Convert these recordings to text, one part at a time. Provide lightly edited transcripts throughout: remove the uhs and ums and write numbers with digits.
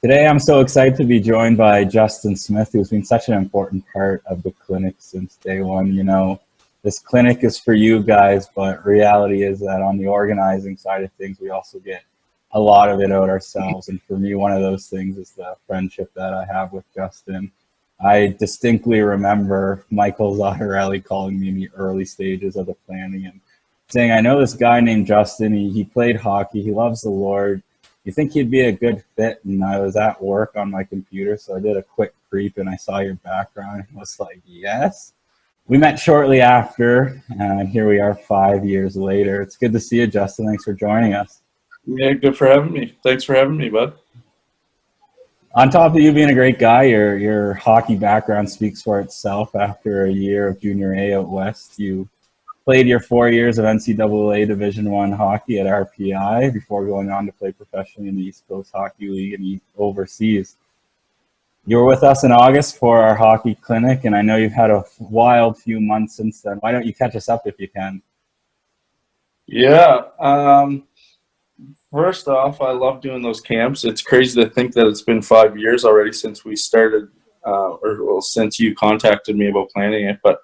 Today, I'm so excited to be joined by Justin Smith, who's been such an important part of the clinic since day one. You know, this clinic is for you guys, but reality is that on the organizing side of things, we also get a lot of it out ourselves. And for me, one of those things is the friendship that I have with Justin. I distinctly remember Michael Zottarelli calling me in the early stages of the planning and saying, I know this guy named Justin, he played hockey, he loves the Lord. You think he'd be a good fit? And I was at work on my computer, so I did a quick creep and I saw your background and was like, yes. We met shortly after, and here we are 5 years later. It's good to see you, Justin. Thanks for joining us. Yeah, good for having me. Thanks for having me, bud. On top of you being a great guy, your hockey background speaks for itself. After a year of junior A out west, you played your 4 years of NCAA Division I hockey at RPI before going on to play professionally in the East Coast Hockey League and overseas. You were with us in August for our hockey clinic, and I know you've had a wild few months since then. Why don't you catch us up if you can? Yeah. First off, I love doing those camps. It's crazy to think that it's been 5 years already since we started, since you contacted me about planning it. But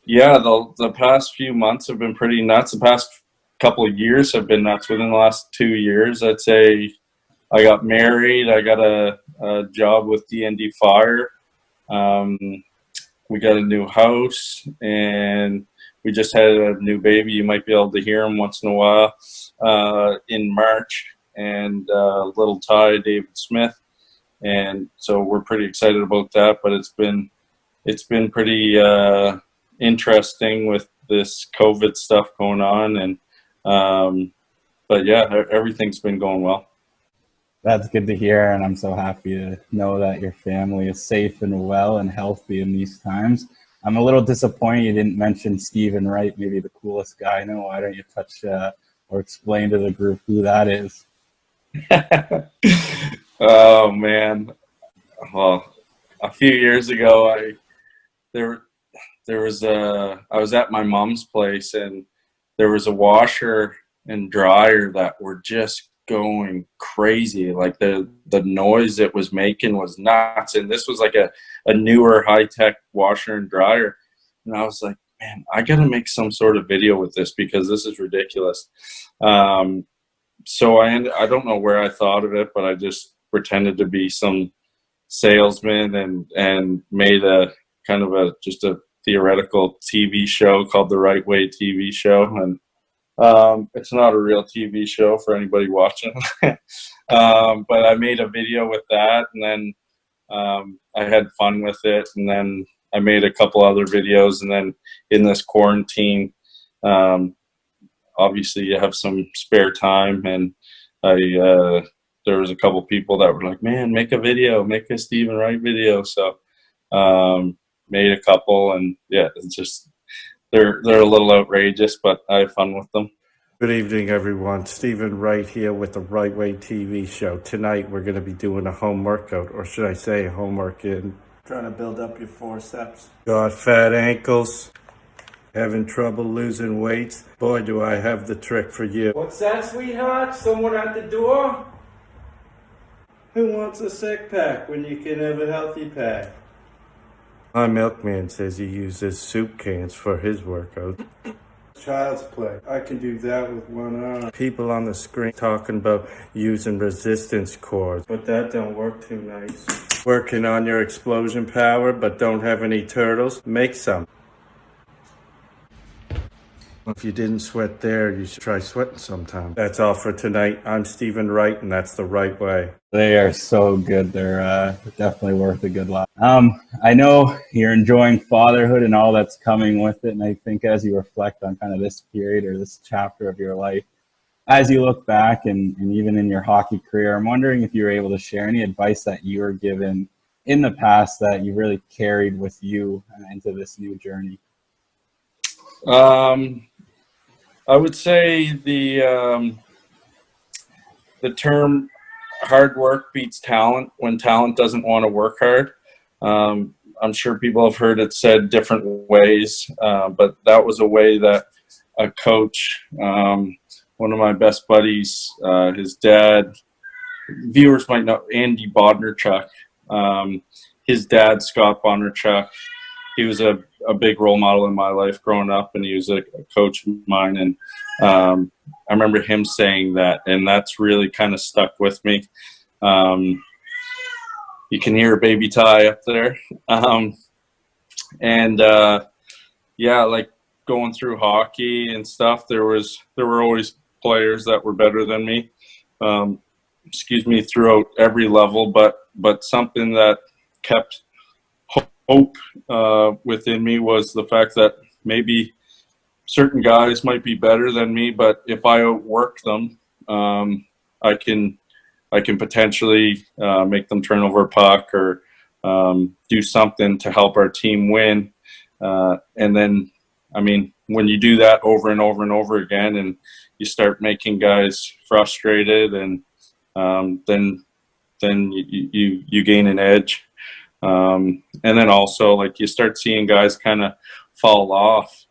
yeah, the past few months have been pretty nuts. The past couple of years have been nuts. Within the last 2 years, I'd say I got married. I got a job with DND Fire. We got a new house, and we just had a new baby. You might be able to hear him once in a while in March, and little Ty, David Smith. And so we're pretty excited about that. But it's been pretty interesting with this COVID stuff going on, and but yeah, everything's been going well. That's good to hear, and I'm so happy to know that your family is safe and well and healthy in these times. I'm a little disappointed you didn't mention Stephen Wright, maybe the coolest guy I know. Why don't you touch or explain to the group who that is? Oh man, well, a few years ago, I was at my mom's place, and there was a washer and dryer that were just going crazy. Like the noise it was making was nuts, and this was like a newer high-tech washer and dryer, and I was like, man, I gotta make some sort of video with this because this is ridiculous. So I don't know where I thought of it, but I just pretended to be some salesman and made a kind of just a theoretical TV show called the Right Way TV show. And it's not a real TV show for anybody watching. But I made a video with that, and then I had fun with it, and then I made a couple other videos. And then in this quarantine, obviously you have some spare time, and there was a couple people that were like, man, make a video, make a Stephen Wright video. So made a couple, and yeah, it's just they're a little outrageous, but I have fun with them. Good evening, everyone. Stephen Wright here with the Right Way TV show. Tonight we're going to be doing a home workout, or should I say home workout. Trying to build up your forceps. Got fat ankles, having trouble losing weight. Boy, do I have the trick for you. What's that, sweetheart? Someone at the door? Who wants a sick pack when you can have a healthy pack? My milkman says he uses soup cans for his workout. Child's play. I can do that with one arm. People on the screen talking about using resistance cords, but that don't work too nice. Working on your explosion power, but don't have any turtles? Make some. If you didn't sweat there, you should try sweating sometime. That's all for tonight. I'm Stephen Wright, and that's the Right Way. They are so good. They're definitely worth a good laugh. I know you're enjoying fatherhood and all that's coming with it, and I think as you reflect on kind of this period or this chapter of your life, as you look back and even in your hockey career, I'm wondering if you were able to share any advice that you were given in the past that you really carried with you into this new journey. I would say the term hard work beats talent when talent doesn't want to work hard. I'm sure people have heard it said different ways, but that was a way that a coach, one of my best buddies, his dad viewers might know Andy Bodnerchuk. His dad, Scott Bodnerchuk, he was a big role model in my life growing up, and he was a coach of mine. And I remember him saying that, and that's really kind of stuck with me. You can hear Baby Ty up there. Yeah, like going through hockey and stuff, there were always players that were better than me. Throughout every level, but something that kept hope within me was the fact that maybe certain guys might be better than me, but if I outwork them, I can potentially make them turn over a puck or do something to help our team win. And then, I mean, when you do that over and over and over again, and you start making guys frustrated, and then you gain an edge. And then also, like, you start seeing guys kind of fall off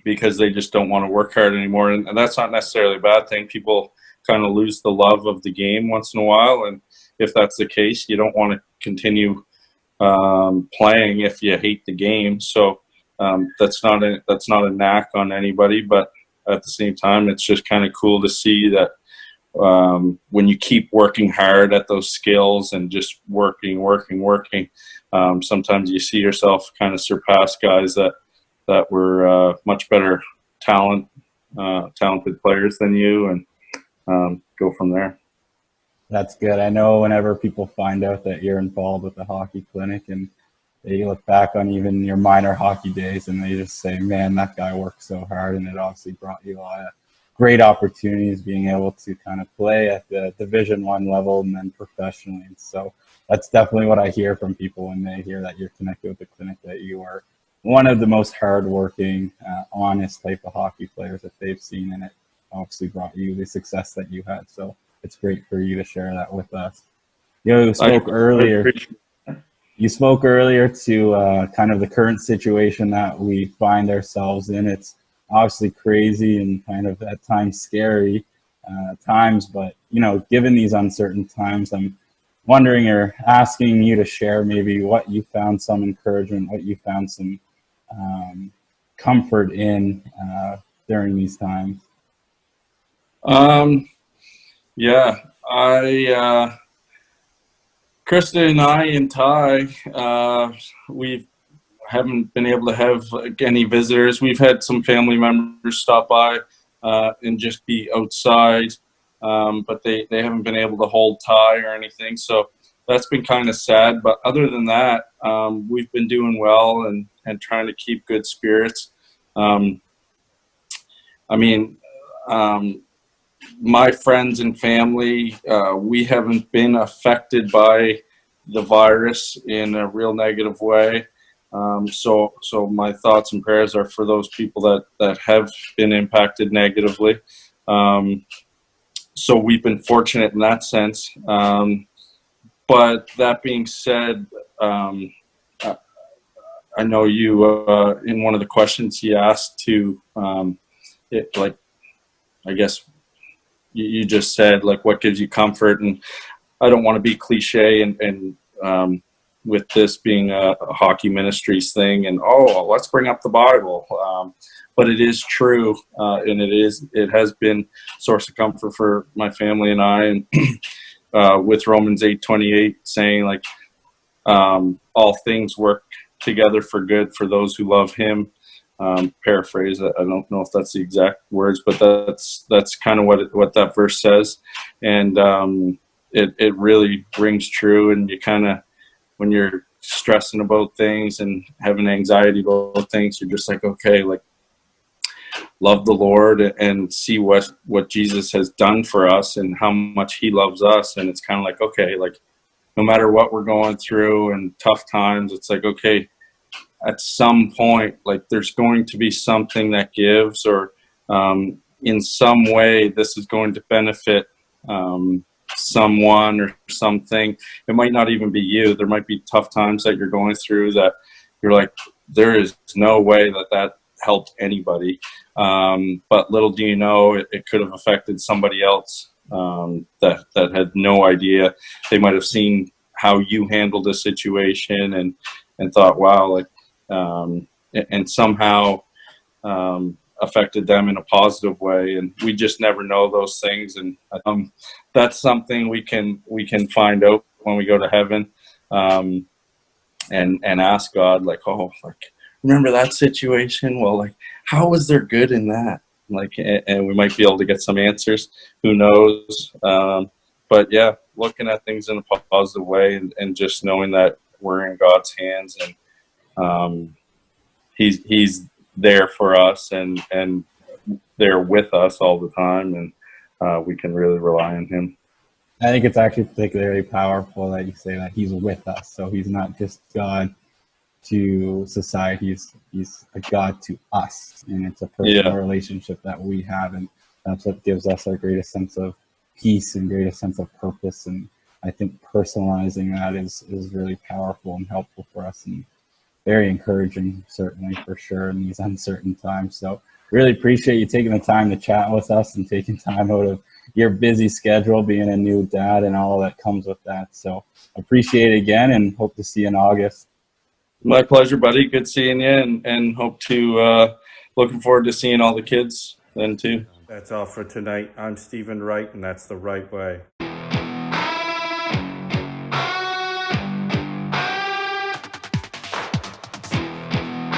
because they just don't want to work hard anymore. And that's not necessarily a bad thing. People kind of lose the love of the game once in a while. And if that's the case, you don't want to continue playing if you hate the game. So that's not a knack on anybody, but at the same time, it's just kind of cool to see that when you keep working hard at those skills and just working, sometimes you see yourself kind of surpass guys that were much better talented players than you, and go from there. That's good. I know whenever people find out that you're involved with the hockey clinic, and they look back on even your minor hockey days, and they just say, man, that guy worked so hard, and it obviously brought you a lot of great opportunities being able to kind of play at the Division I level and then professionally. So that's definitely what I hear from people when they hear that you're connected with the clinic, that you are one of the most hardworking, honest type of hockey players that they've seen, and it obviously brought you the success that you had. So it's great for you to share that with us. You spoke earlier to kind of the current situation that we find ourselves in. It's obviously crazy and kind of at times scary times, but given these uncertain times, I'm wondering or asking you to share maybe what you found some encouragement, what you found some comfort in during these times. Yeah, Krista and I and Ty, we haven't been able to have any visitors. We've had some family members stop by and just be outside, but they haven't been able to hold Ty or anything. So that's been kind of sad. But other than that, we've been doing well and trying to keep good spirits. My friends and family, we haven't been affected by the virus in a real negative way. So my thoughts and prayers are for those people that have been impacted negatively. So we've been fortunate in that sense. But that being said, I know you, in one of the questions you asked to, I guess you just said, like, what gives you comfort? And I don't want to be cliche and with this being a hockey ministries thing, and let's bring up the Bible, but it is true, and it has been a source of comfort for my family and I, and with Romans 8:28 saying, like, all things work together for good for those who love Him. Paraphrase, I don't know if that's the exact words, but that's kind of what that verse says, and it really rings true. And you kind of, when you're stressing about things and having anxiety about things, you're just like, okay, like, love the Lord and see what Jesus has done for us and how much He loves us. And it's kind of like, okay, like, no matter what we're going through and tough times, it's like, okay, at some point, like, there's going to be something that gives, or in some way this is going to benefit someone or something. It might not even be you. There might be tough times that you're going through that you're like, there is no way that helped anybody. But little do you know, it could have affected somebody else that had no idea. They might have seen how you handled a situation and thought, wow, like, and somehow affected them in a positive way. And we just never know those things. And that's something we can find out when we go to heaven, and ask God, like, oh, like, remember that situation? Well, like, how was there good in that? Like, and we might be able to get some answers. Who knows? But yeah, looking at things in a positive way, and just knowing that we're in God's hands, and He's there for us, and they're with us all the time, and we can really rely on Him. I think it's actually particularly powerful that you say that He's with us. So He's not just God to society, he's a God to us, and it's a personal relationship that we have, and that's what gives us our greatest sense of peace and greatest sense of purpose. And I think personalizing that is really powerful and helpful for us, and very encouraging, certainly, for sure, in these uncertain times. So really appreciate you taking the time to chat with us and taking time out of your busy schedule, being a new dad and all that comes with that. So appreciate it again, and hope to see you in August. My pleasure, buddy. Good seeing you, and hope to looking forward to seeing all the kids then too. That's all for tonight. I'm Stephen Wright, and that's The Right Way.